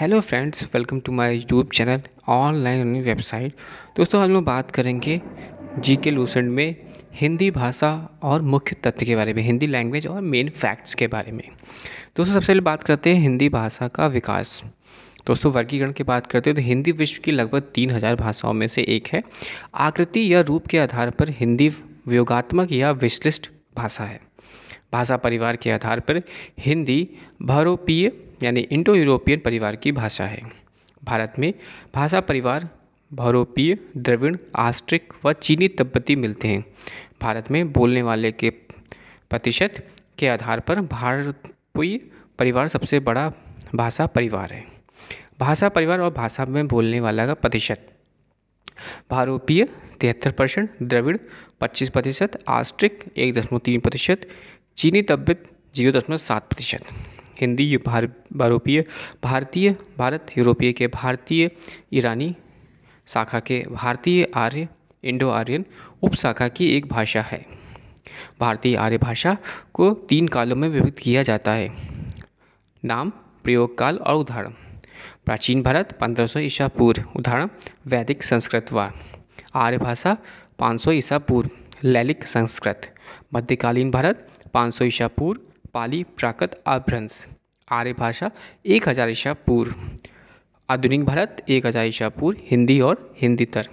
Hello friends, welcome to my YouTube channel online learning website. दोस्तों, आज हम बात करेंगे जीके लूसेंट में हिंदी भाषा और मुख्य तथ्य के बारे में, हिंदी लैंग्वेज और मेन फैक्ट्स के बारे में। दोस्तों, सबसे पहले बात करते हैं हिंदी भाषा का विकास। दोस्तों, वर्गीकरण की बात करते हैं तो हिंदी विश्व की लगभग 3000 भाषाओं में से एक है। आकृति या रूप के आधार पर हिंदी व्योगात्मक या विशिष्ट भाषा है। भाषा परिवार के आधार पर हिंदी बहुरूपीय यानी इंडो यूरोपियन परिवार की भाषा है। भारत में भाषा परिवार बहुरूपीय, द्रविड़, आस्ट्रिक व चीनी तिब्बती मिलते हैं। भारत में बोलने वाले के प्रतिशत के आधार पर भारतीय परिवार सबसे बड़ा भाषा परिवार है। भाषा परिवार और भाषा में बोलने वाला का प्रतिशत: बहुरूपीय 73%, द्रविड़ 25%, आस्ट्रिक 1.3%, चीनी तिब्बत 0.7%। हिंदी बहुरूपीय भारतीय, भारत यूरोपीय के भारतीय, ईरानी शाखा के भारतीय आर्य, इंडो आर्यन उपशाखा की एक भाषा है। भारतीय आर्य भाषा को 3 कालों में विभक्त किया जाता है: नाम, प्रयोग काल और उदाहरण। प्राचीन भारत 1500 ईसा पूर्व, उदाहरण वैदिक संस्कृत व आर्य भाषा 500 ईसा पूर्व, लैलिक संस्कृत। मध्यकालीन भारत 500 ईसा पूर्व, पाली प्राकृत अपभ्रंश। आर्य भाषा 1000 ईसा पूर्व। आधुनिक भारत 1000 ईसा पूर्व, हिंदी और हिंदीतर।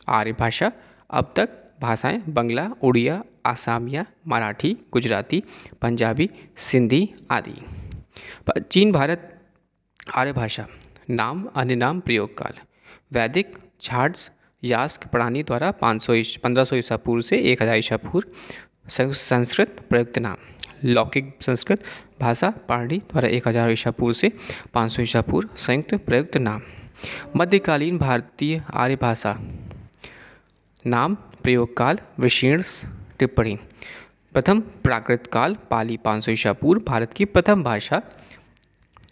आर्य भाषा अब तक भाषाएं बांग्ला, उड़िया, आसामिया, मराठी, गुजराती, पंजाबी, सिंधी आदि। प्राचीन भारत आर्य भाषा: नाम, अन्य नाम, प्रयोग काल। वैदिक झाड्स यास्क प्राणी द्वारा 1500 ईसा पूर्व से 1000 ईसा पूर्व, संस्कृत प्रयुक्त नाम। लौकिक संस्कृत भाषा पारणी द्वारा 1000 ईसा पूर्व से 500 ईसा पूर्व, संयुक्त प्रयुक्त नाम। मध्यकालीन भारतीय आर्य भाषा: नाम, प्रयोग काल, विशीर्ण टिप्पणी। प्रथम प्राकृत काल पाली 500 ईसा पूर्व, भारत की प्रथम भाषा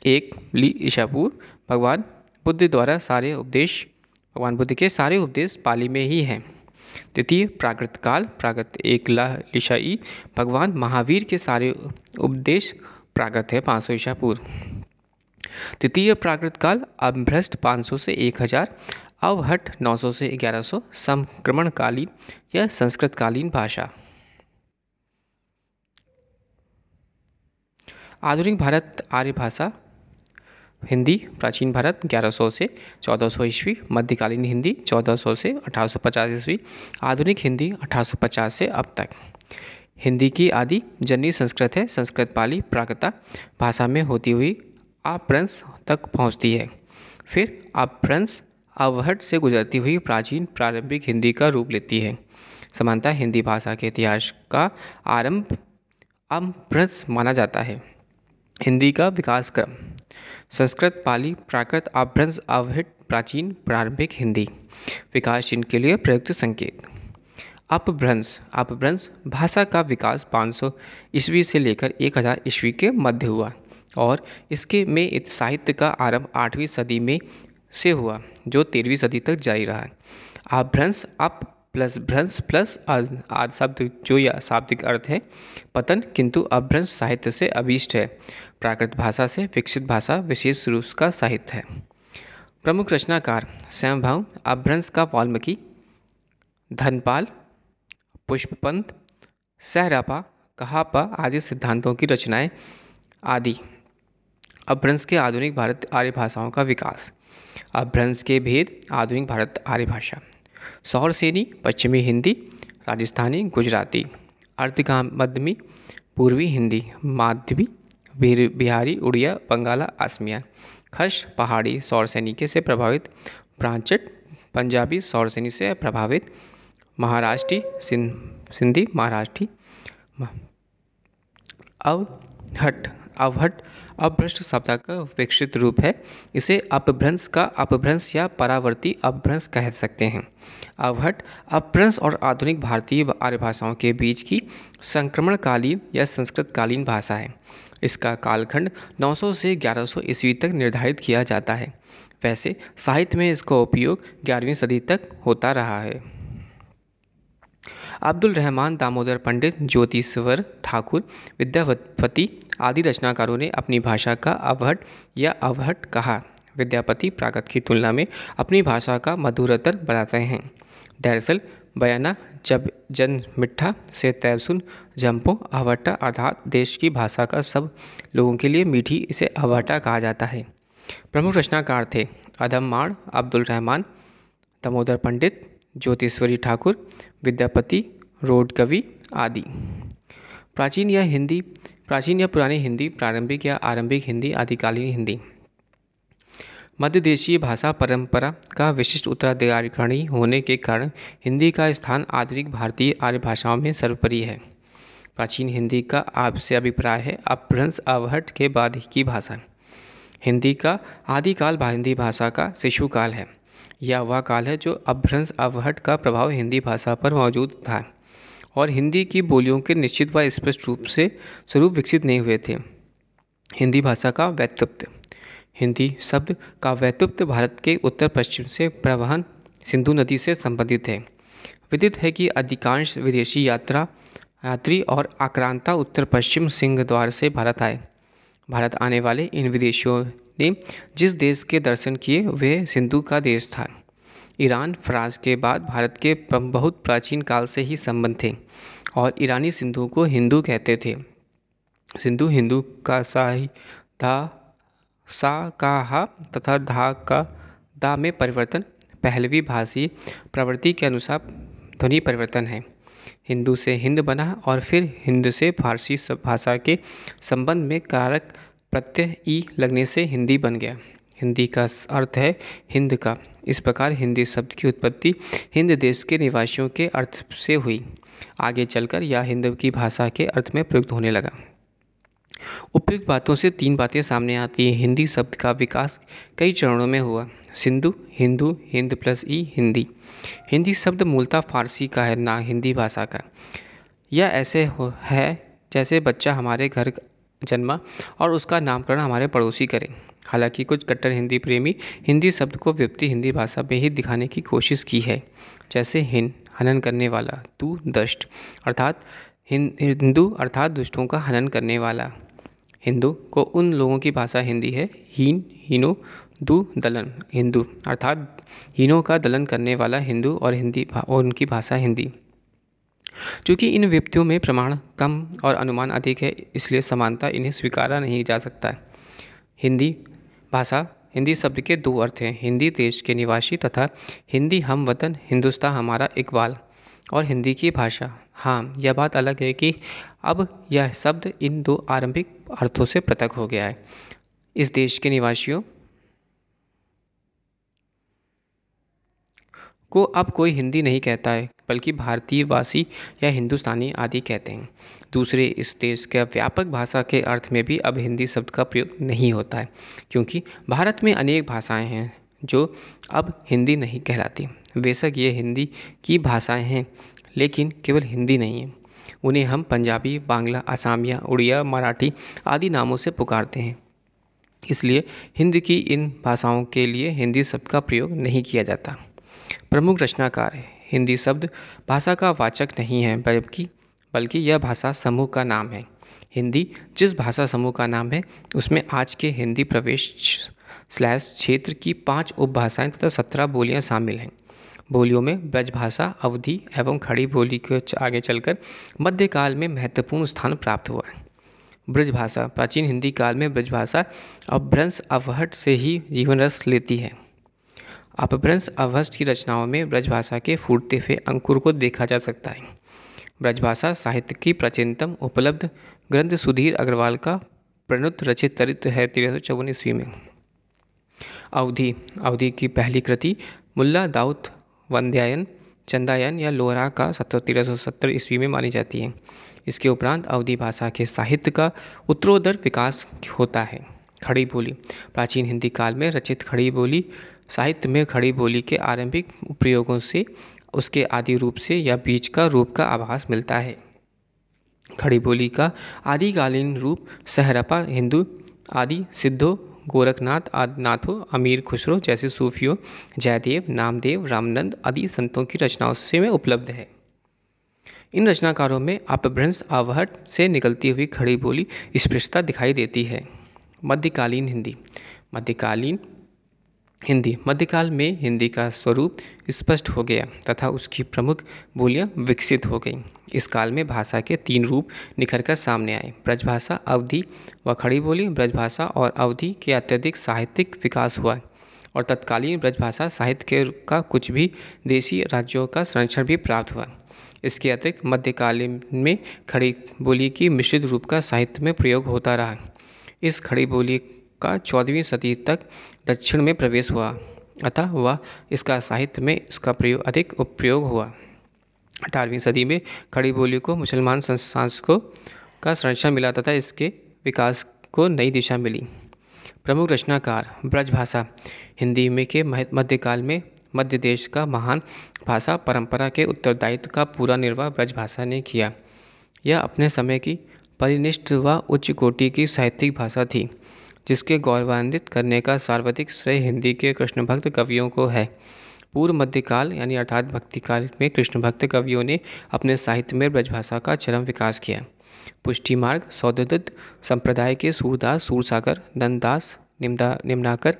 1 ईसा पूर्व। भगवान बुद्ध के सारे उपदेश पाली में ही हैं। द्वितीय प्राकृत काल प्राकृत 1 ईसाई, भगवान महावीर के सारे उपदेश प्राकृत है 500 ईसा पूर्व। तृतीय प्राकृत काल अपभ्रंश 500 से 1000, अवहट 900 से 1100, संक्रमणकालीन या संस्कृतकालीन भाषा। आधुनिक भारत आर्य भाषा: हिंदी प्राचीन भारत 1100 से 1400 ईस्वी, मध्यकालीन हिंदी 1400 से 1850 ईस्वी, आधुनिक हिंदी 1850 से अब तक। हिंदी की आदि जननी संस्कृत है। संस्कृत पाली प्राकृत भाषा में होती हुई अपभ्रंश तक पहुंचती है, फिर अपभ्रंश अवहट से गुजरती हुई प्राचीन प्रारंभिक हिंदी का रूप लेती है। समानतः हिंदी भाषा के इतिहास का आरंभ अपभ्रंश माना जाता है। हिंदी का विकास क्रम: संस्कृत पाली प्राकृत अपभ्रंश अवहट प्राचीन प्रारंभिक हिंदी। विकास चिन्ह के लिए प्रयुक्त संकेत: अपभ्रंश भाषा का विकास 500 ईस्वी से लेकर 1000 ईस्वी के मध्य हुआ और इसके में साहित्य का आरंभ 8वीं सदी में से हुआ जो 13वीं सदी तक जारी रहा। अपभ्रंश अप प्लस भ्रंश प्लस आदि शब्द जो या शाब्दिक अर्थ है पतन, किंतु अपभ्रंश साहित्य से अभीष्ट है। प्राकृत भाषा से विकसित भाषा विशेष रूप का साहित्य है। प्रमुख रचनाकार: स्वयंभू, अपभ्रंश का वाल्मीकि, धनपाल, पुष्पपंत, सहरापा, कहापा आदि सिद्धांतों की रचनाएं आदि। अपभ्रंश के आधुनिक भारत आर्य भाषाओं का विकास। अपभ्रंश के भेद: आधुनिक भारत आर्य भाषा: सौरसेनी पश्चिमी हिंदी, राजस्थानी गुजराती, अर्धगामधी पूर्वी हिंदी, माध्यमी बिहारी, उड़िया, बंगाला, असमिया। खश पहाड़ी सौरसेनी से प्रभावित, ब्रांचट पंजाबी सौरसेनी से प्रभावित, महाराष्ट्री सिंधी महाराष्ट्री। अवहट अपभ्रंश शब्द का विकसित रूप है। इसे अपभ्रंश या परावर्ती अपभ्रंश कह सकते हैं। अवहट अपभ्रंश और आधुनिक भारतीय आर्य भाषाओं के बीच की संक्रमणकालीन या संस्कृतकालीन भाषा है। इसका कालखंड 900 से 1100 ईस्वी तक निर्धारित किया जाता है। वैसे साहित्य में इसका उपयोग 11वीं सदी तक होता रहा है। अब्दुल रहमान दामोदर पंडित, ज्योतिश्वर ठाकुर, विद्यापति आदि रचनाकारों ने अपनी भाषा का अवहट या अवहट कहा। विद्यापति प्राकृत की तुलना में अपनी भाषा का मधुरतर बनाते हैं। दरअसल बयाना जब जन मिठ्ठा से तैबसुन जम्पो अहवटा अर्थात देश की भाषा का सब लोगों के लिए मीठी इसे अहवटा कहा जाता है। प्रमुख रचनाकार थे अधम माण, अब्दुल रहमान, दामोदर पंडित, ज्योतिश्वरी ठाकुर, विद्यापति, रोड कवि आदि। प्राचीन या पुरानी हिंदी, प्रारंभिक या आरंभिक हिंदी, आदिकालीन हिंदी। मध्य देशीय भाषा परंपरा का विशिष्ट उत्तराधिकारी होने के कारण हिंदी का स्थान आधुनिक भारतीय आर्य भाषाओं में सर्वोपरि है। प्राचीन हिंदी का आपसे अभिप्राय है अपभ्रंश अवहट के बाद की भाषा। हिंदी का आदिकाल हिंदी भाषा का शिशुकाल है। यह वह काल है जो अपभ्रंश अवहट का प्रभाव हिंदी भाषा पर मौजूद था और हिंदी की बोलियों के निश्चित व स्पष्ट रूप से स्वरूप विकसित नहीं हुए थे। हिंदी भाषा का व्युत्पत्ति। हिंदी शब्द का व्युत्पत्ति भारत के उत्तर पश्चिम से प्रवहन सिंधु नदी से संबंधित है। विदित है कि अधिकांश विदेशी यात्री और आक्रांता उत्तर पश्चिम सिंह द्वार से भारत आए। भारत आने वाले इन विदेशियों ने जिस देश के दर्शन किए वह सिंधु का देश था। ईरान फ्रांस के बाद भारत के बहुत प्राचीन काल से ही संबंध थे और ईरानी सिंधु को हिंदू कहते थे। सिंधु हिंदू का सा का हा तथा धा का दा में परिवर्तन पहलवी भाषी प्रवृत्ति के अनुसार ध्वनि परिवर्तन है। हिंदू से हिंद बना और फिर हिंद से फारसी भाषा के संबंध में कारक प्रत्यय ई लगने से हिंदी बन गया। हिंदी का अर्थ है हिंद का। इस प्रकार हिंदी शब्द की उत्पत्ति हिंद देश के निवासियों के अर्थ से हुई। आगे चलकर यह हिंद की भाषा के अर्थ में प्रयुक्त होने लगा। उपयुक्त बातों से तीन बातें सामने आती हैं। हिंदी शब्द का विकास कई चरणों में हुआ। सिंधु, हिंदू, हिंद प्लस ई हिंदी। हिंदी शब्द मूलतः फारसी का है, ना हिंदी भाषा का। यह ऐसे है जैसे बच्चा हमारे घर जन्मा और उसका नामकरण हमारे पड़ोसी करें। हालांकि कुछ कट्टर हिंदी प्रेमी हिंदी शब्द को व्युत्पत्ति हिंदी भाषा में ही दिखाने की कोशिश की है, जैसे हनन करने वाला, तू दष्ट अर्थात हिंदू अर्थात दुष्टों का हनन करने वाला। हिंदू को उन लोगों की भाषा हिंदी है। हीनो दू दलन हिंदू अर्थात हीनों का दलन करने वाला हिंदू और उनकी भाषा हिंदी। चूँकि इन व्युत्पत्तियों में प्रमाण कम और अनुमान अधिक है, इसलिए समानता इन्हें स्वीकारा नहीं जा सकता। हिंदी शब्द के दो अर्थ हैं, हिंदी देश के निवासी तथा हिंदी हम वतन, हिंदुस्तान हमारा इकबाल और हिंदी की भाषा। हाँ, यह बात अलग है कि अब यह शब्द इन दो आरंभिक अर्थों से पृथक हो गया है। इस देश के निवासियों को अब कोई हिंदी नहीं कहता है, बल्कि भारतीयवासी या हिंदुस्तानी आदि कहते हैं। दूसरे, इस देश के व्यापक भाषा के अर्थ में भी अब हिंदी शब्द का प्रयोग नहीं होता है, क्योंकि भारत में अनेक भाषाएं हैं जो अब हिंदी नहीं कहलाती। बेशक ये हिंदी की भाषाएं हैं, लेकिन केवल हिंदी नहीं है। उन्हें हम पंजाबी, बांग्ला, असमिया, उड़िया, मराठी आदि नामों से पुकारते हैं। इसलिए हिंद की इन भाषाओं के लिए हिंदी शब्द का प्रयोग नहीं किया जाता। प्रमुख रचनाकार है। हिंदी शब्द भाषा का वाचक नहीं है, बल्कि यह भाषा समूह का नाम है। हिंदी जिस भाषा समूह का नाम है, उसमें आज के हिंदी प्रवेश क्षेत्र की 5 उपभाषाएं तथा 17 बोलियां शामिल हैं। बोलियों में ब्रजभाषा, अवधी एवं खड़ी बोली के आगे चलकर मध्यकाल में महत्वपूर्ण स्थान प्राप्त हुआ है। ब्रजभाषा। प्राचीन हिंदी काल में ब्रजभाषा अपभ्रंश अवहट से ही जीवन रस लेती है। अपभ्रंश अवहट की रचनाओं में ब्रजभाषा के फूटते हुए अंकुर को देखा जा सकता है। ब्रजभाषा साहित्य की प्राचीनतम उपलब्ध ग्रंथ सुधीर अग्रवाल का प्रणुत रचित चरित्र है 1354 ईस्वी में। अवधी की पहली कृति मुल्ला दाऊद वंद्यायन चंदायन या लोहरा का 1370 ईस्वी में मानी जाती है। इसके उपरांत अवधी भाषा के साहित्य का उत्तरोत्तर विकास होता है। खड़ी बोली। प्राचीन हिंदी काल में रचित खड़ी बोली साहित्य में खड़ी बोली के आरंभिक प्रयोगों से उसके आदि रूप से या बीज का रूप का आभास मिलता है। खड़ी बोली का आदिकालीन रूप सहरपा हिंदू आदि सिद्धों, गोरखनाथ आदि नाथों, अमीर खुसरो जैसे सूफियों, जयदेव, नामदेव, रामनंद आदि संतों की रचनाओं से में उपलब्ध है। इन रचनाकारों में अपभ्रंश अवहट से निकलती हुई खड़ी बोली स्पष्टता दिखाई देती है। मध्यकालीन हिंदी। मध्यकालीन हिंदी मध्यकाल में हिंदी का स्वरूप स्पष्ट हो गया तथा उसकी प्रमुख बोलियां विकसित हो गईं। इस काल में भाषा के 3 रूप निखर कर सामने आए। ब्रजभाषा, अवधी व खड़ी बोली। ब्रजभाषा और अवधि के अत्यधिक साहित्यिक विकास हुआ और तत्कालीन ब्रजभाषा साहित्य का कुछ भी देशी राज्यों का संरक्षण भी प्राप्त हुआ। इसके अतिरिक्त मध्यकाल में खड़ी बोली की मिश्रित रूप का साहित्य में प्रयोग होता रहा। इस खड़ी बोली का 14वीं सदी तक दक्षिण में प्रवेश हुआ, अतः वह इसका साहित्य में इसका प्रयोग अधिक उपयोग हुआ। 18वीं सदी में खड़ी बोली को मुसलमान शासकों का संरक्षण मिला तथा इसके विकास को नई दिशा मिली। प्रमुख रचनाकार ब्रजभाषा हिंदी में के मध्यकाल में मध्य देश का महान भाषा परंपरा के उत्तरदायित्व का पूरा निर्वाह ब्रजभाषा ने किया। यह अपने समय की परिनिष्ठ व उच्च कोटि की साहित्यिक भाषा थी, जिसके गौरवान्वित करने का सर्वाधिक श्रेय हिंदी के कृष्ण भक्त कवियों को है। पूर्व मध्यकाल यानी अर्थात भक्तिकाल में कृष्ण भक्त कवियों ने अपने साहित्य में ब्रजभाषा का चरम विकास किया। पुष्टि मार्ग सौदत्त संप्रदाय के सूरदास सूरसागर, नंददास निम्नाकर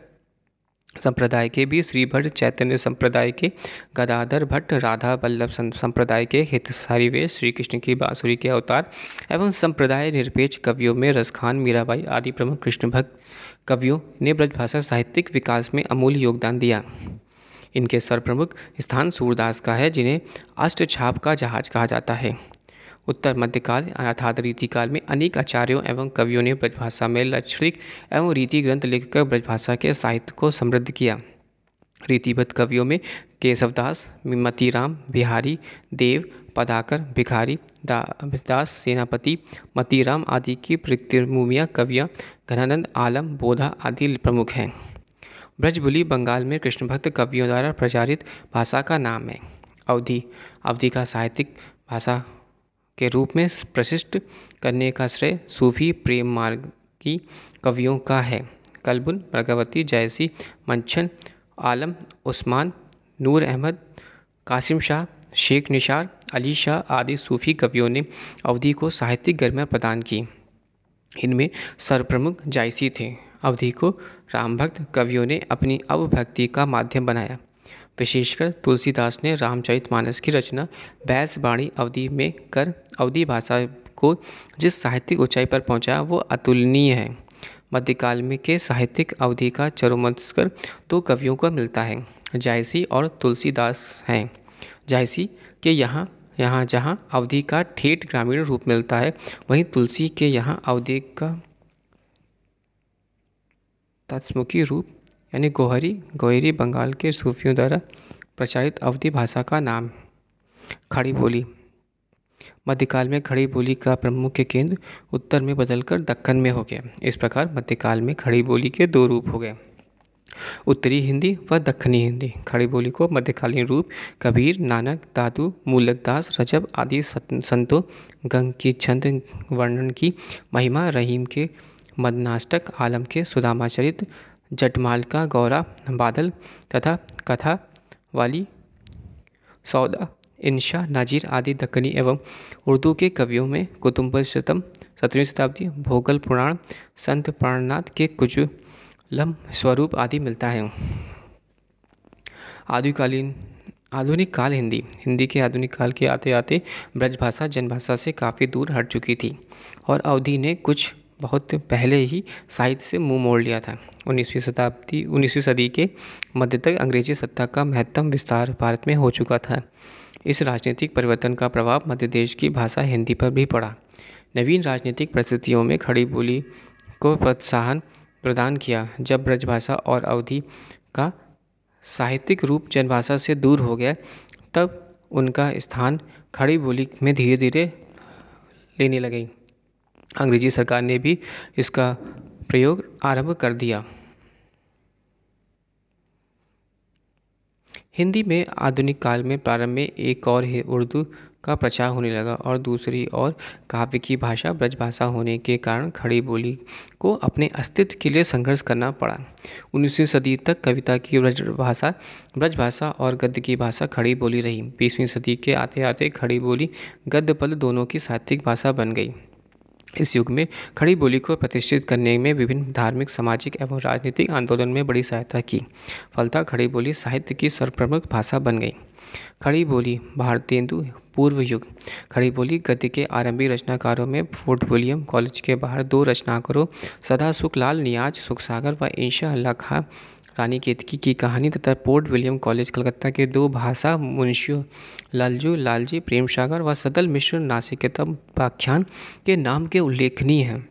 संप्रदाय के भी श्रीभट्ट, चैतन्य संप्रदाय के गदाधर भट्ट, राधा वल्लभ संप्रदाय के हितसारी वे, श्री कृष्ण की बांसुरी के अवतार एवं संप्रदाय निरपेक्ष कवियों में रसखान, मीराबाई आदि प्रमुख कृष्ण भक्त कवियों ने ब्रजभाषा साहित्यिक विकास में अमूल्य योगदान दिया। इनके सर्वप्रमुख स्थान सूरदास का है, जिन्हें अष्टछाप का जहाज कहा जाता है। उत्तर मध्यकाल अर्थात रीतिकाल में अनेक आचार्यों एवं कवियों ने ब्रजभाषा में लक्षणिक एवं रीति ग्रंथ लिखकर ब्रजभाषा के साहित्य को समृद्ध किया। रीतिबद्ध कवियों में केशवदास, मतीराम, बिहारी देव, पदाकर, भिखारी दास, सेनापति, मतीराम आदि की प्रतिमूर्तियाँ कवियाँ घनानंद, आलम, बोधा आदि प्रमुख हैं। ब्रजबुली बंगाल में कृष्ण भक्त कवियों द्वारा प्रचारित भाषा का नाम है। अवधी का साहित्यिक भाषा के रूप में प्रशिष्ट करने का श्रेय सूफी प्रेम मार्ग की कवियों का है। कलबुन, प्रगवती, जयसी, मंछन, आलम, उस्मान, नूर अहमद, कासिम शाह, शेख निशार, अली शाह आदि सूफी कवियों ने अवधी को साहित्यिक गरिमा प्रदान की। इनमें सर्वप्रमुख जायसी थे। अवधी को रामभक्त कवियों ने अपनी अवभक्ति का माध्यम बनाया। विशेषकर तुलसीदास ने रामचरितमानस की रचना बैस बाणी अवधी में कर अवधी भाषा को जिस साहित्यिक ऊंचाई पर पहुंचाया वो अतुलनीय है। मध्यकाल में के साहित्यिक अवधि का चरमोत्कर्ष 2 कवियों को मिलता है, जायसी और तुलसीदास हैं। जायसी के यहाँ जहाँ अवधि का ठेठ ग्रामीण रूप मिलता है, वहीं तुलसी के यहाँ अवधि का तत्समुखी रूप यानी गोहरी बंगाल के सूफियों द्वारा प्रचारित अवधी भाषा का नाम। खड़ी बोली मध्यकाल में खड़ी बोली का प्रमुख केंद्र उत्तर में बदलकर दक्कन में हो गया। इस प्रकार मध्यकाल में खड़ी बोली के 2 रूप हो गए, उत्तरी हिंदी व दक्खनी हिंदी। खड़ी बोली को मध्यकालीन रूप कबीर, नानक, दादू, मूलकदास, रजब आदि संतों, गंग की छंद वर्णन की महिमा, रहीम के मदनाष्टक, आलम के सुदामाचरित, जटमाल का गौरा बादल तथा कथा वाली सौदा, इंशा, नाजीर आदि दक्कनी एवं उर्दू के कवियों में कुतुम्बशतम 17वीं शताब्दी, भोगल पुराण, संत प्राणनाथ के कुजुलम स्वरूप आदि मिलता है। आधुनिक काल हिंदी के आधुनिक काल के आते आते ब्रजभाषा जनभाषा से काफ़ी दूर हट चुकी थी और अवधि ने कुछ बहुत पहले ही साहित्य से मुंह मोड़ लिया था। 19वीं सदी के मध्य तक अंग्रेजी सत्ता का महत्तम विस्तार भारत में हो चुका था। इस राजनीतिक परिवर्तन का प्रभाव मध्य देश की भाषा हिंदी पर भी पड़ा। नवीन राजनीतिक परिस्थितियों में खड़ी बोली को प्रोत्साहन प्रदान किया। जब ब्रजभाषा और अवधि का साहित्यिक रूप जनभाषा से दूर हो गया, तब उनका स्थान खड़ी बोली में धीरे धीरे लेने लगी। अंग्रेजी सरकार ने भी इसका प्रयोग आरंभ कर दिया। हिंदी में आधुनिक काल में प्रारंभ में एक और उर्दू का प्रचार होने लगा और दूसरी ओर काव्य की भाषा ब्रजभाषा होने के कारण खड़ी बोली को अपने अस्तित्व के लिए संघर्ष करना पड़ा। 19वीं सदी तक कविता की ब्रजभाषा और गद्य की भाषा खड़ी बोली रही। 20वीं सदी के आते आते खड़ी बोली गद्य पद दोनों की साहित्यिक भाषा बन गई। इस युग में खड़ी बोली को प्रतिष्ठित करने में विभिन्न धार्मिक, सामाजिक एवं राजनीतिक आंदोलन में बड़ी सहायता की। फलतः खड़ी बोली साहित्य की सर्वप्रमुख भाषा बन गई। खड़ी बोली भारतेंदु पूर्व युग। खड़ी बोली गद्य के आरंभी रचनाकारों में फोर्ट विलियम कॉलेज के बाहर 2 रचनाकारों सदा सुखलाल नियाज सुखसागर व इंशा अल्लाह खां रानी केतकी की कहानी तथा पोर्ट विलियम कॉलेज कलकत्ता के 2 भाषा मुंशियों लालजू लालजी प्रेम सागर व सदल मिश्र नासिकतम पाख्यान के नाम के उल्लेखनीय हैं।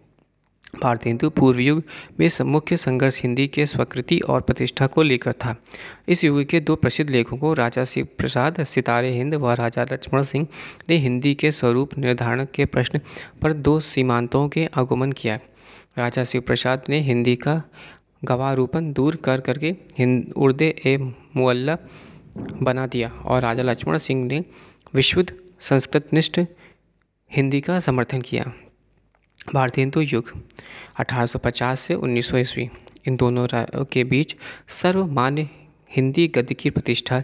भारतेंदु पूर्व युग में मुख्य संघर्ष हिंदी के स्वीकृति और प्रतिष्ठा को लेकर था। इस युग के 2 प्रसिद्ध लेखकों राजा शिव प्रसाद सितारे हिंद व राजा लक्ष्मण सिंह ने हिंदी के स्वरूप निर्धारण के प्रश्न पर 2 सीमांतों के आगमन किया। राजा शिव प्रसाद ने हिंदी का गवारूपन दूर करके उर्दे ए मुअल्ला बना दिया और राजा लक्ष्मण सिंह ने विशुद्ध संस्कृतनिष्ठ हिंदी का समर्थन किया। भारतेंदु युग 1850 से 1900 ईस्वी, इन दोनों के बीच सर्वमान्य हिंदी गद्य की प्रतिष्ठा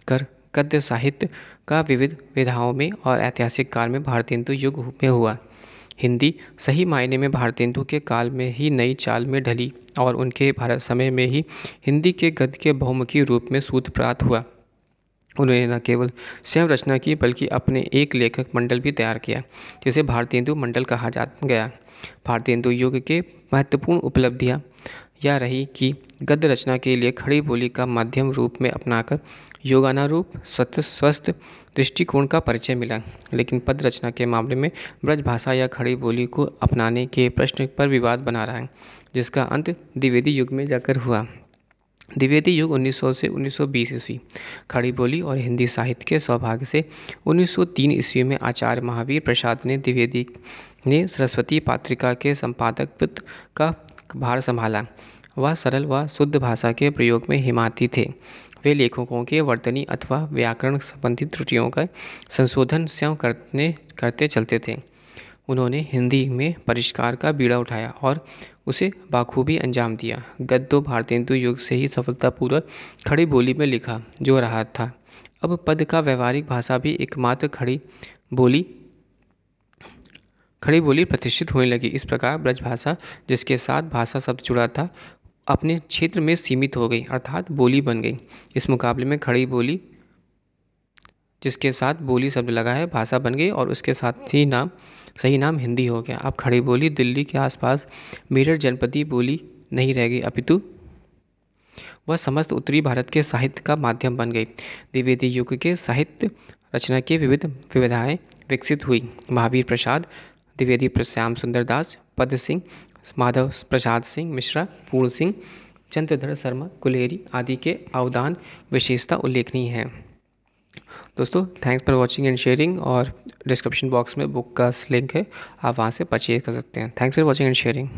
कर गद्य साहित्य का विविध विधाओं में और ऐतिहासिक काल में भारतेंदु युग में हुआ। हिंदी सही मायने में भारतेंदु के काल में ही नई चाल में ढली और उनके भारत समय में ही हिंदी के गद्य के बहुमुखी रूप में सूत्रपात हुआ। उन्होंने न केवल स्वयं रचना की बल्कि अपने एक लेखक मंडल भी तैयार किया जिसे भारतेंदु मंडल कहा जा गया। भारतेंदु युग के महत्वपूर्ण उपलब्धियां यह रही कि गद्य रचना के लिए खड़ी बोली का माध्यम रूप में अपनाकर योगानुरूप स्वस्थ दृष्टिकोण का परिचय मिला, लेकिन पद रचना के मामले में ब्रज भाषा या खड़ी बोली को अपनाने के प्रश्न पर विवाद बना रहा है, जिसका अंत द्विवेदी युग में जाकर हुआ। द्विवेदी युग 1900 से 1920 ईस्वी। खड़ी बोली और हिंदी साहित्य के सौभाग्य से 1903 ईस्वी में आचार्य महावीर प्रसाद ने द्विवेदी ने सरस्वती पात्रिका के संपादकत्व का भार संभाला। वह सरल व शुद्ध भाषा के प्रयोग में हिमाती थे। वे लेखकों के वर्तनी अथवा व्याकरण संबंधी त्रुटियों का संशोधन स्वयं करते चलते थे। उन्होंने हिंदी में परिष्कार का बीड़ा उठाया और उसे बाखूबी अंजाम दिया। गद्य भारतेंदु युग से ही सफलतापूर्वक खड़ी बोली में लिखा जो रहा था। अब पद का व्यवहारिक भाषा भी एकमात्र खड़ी बोली प्रतिष्ठित होने लगी। इस प्रकार ब्रजभाषा जिसके साथ भाषा शब्द जुड़ा था अपने क्षेत्र में सीमित हो गई, अर्थात बोली बन गई। इस मुकाबले में खड़ी बोली जिसके साथ बोली शब्द लगा है भाषा बन गई और उसके साथ ही सही नाम हिंदी हो गया। अब खड़ी बोली दिल्ली के आसपास मेरठ जनपदी बोली नहीं रह गई, अपितु वह समस्त उत्तरी भारत के साहित्य का माध्यम बन गई। द्विवेदी युग के साहित्य रचना की विविध विविधाएं विकसित हुई। महावीर प्रसाद द्विवेदी, श्याम सुंदर दास, पद सिंह, माधव प्रसाद सिंह मिश्रा, पूर्ण सिंह, चंद्रधर शर्मा कुलेरी आदि के अवदान विशेषता उल्लेखनीय हैं। दोस्तों thanks for watching and sharing, और डिस्क्रिप्शन बॉक्स में बुक का लिंक है, आप वहाँ से परचेज कर सकते हैं। Thanks for watching and sharing.